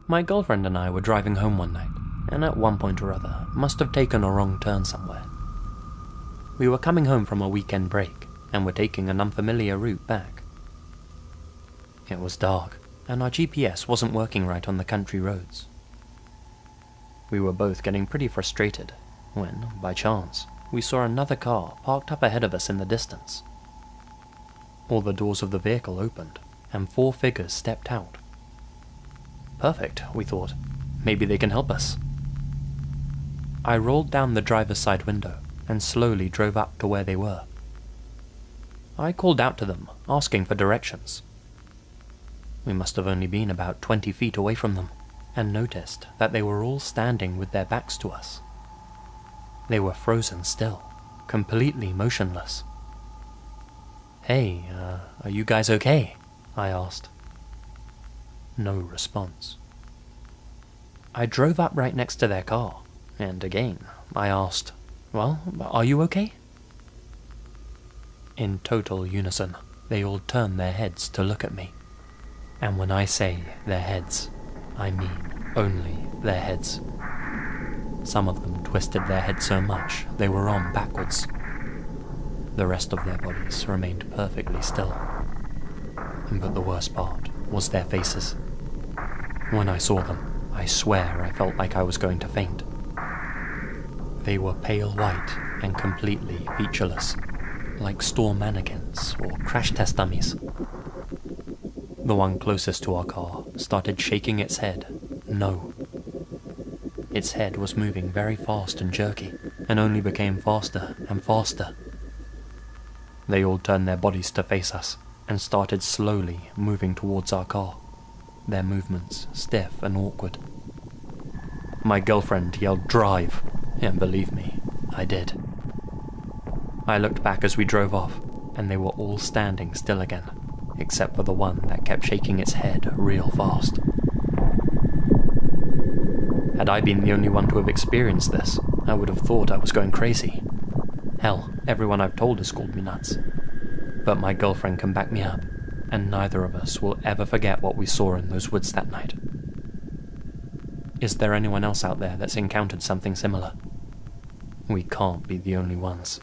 My girlfriend and I were driving home one night, and at one point or other must have taken a wrong turn somewhere. We were coming home from a weekend break, and were taking an unfamiliar route back. It was dark, and our GPS wasn't working right on the country roads. We were both getting pretty frustrated when, by chance, we saw another car parked up ahead of us in the distance. All the doors of the vehicle opened, and 4 figures stepped out. Perfect, we thought. Maybe they can help us. I rolled down the driver's side window and slowly drove up to where they were. I called out to them, asking for directions. We must have only been about 20 feet away from them, and noticed that they were all standing with their backs to us. They were frozen still, completely motionless. "Hey, are you guys okay?" I asked. No response. I drove up right next to their car, and again, I asked, "Well, are you okay?" In total unison, they all turned their heads to look at me. And when I say their heads, I mean only their heads. Some of them twisted their heads so much they were on backwards. The rest of their bodies remained perfectly still. But the worst part was their faces. When I saw them, I swear I felt like I was going to faint. They were pale white and completely featureless, like store mannequins or crash test dummies. The one closest to our car started shaking its head, no. Its head was moving very fast and jerky, and only became faster and faster. They all turned their bodies to face us, and started slowly moving towards our car, their movements stiff and awkward. My girlfriend yelled "Drive," and believe me, I did. I looked back as we drove off, and they were all standing still again, except for the one that kept shaking its head real fast. Had I been the only one to have experienced this, I would have thought I was going crazy. Hell, everyone I've told has called me nuts. But my girlfriend can back me up, and neither of us will ever forget what we saw in those woods that night. Is there anyone else out there that's encountered something similar? We can't be the only ones.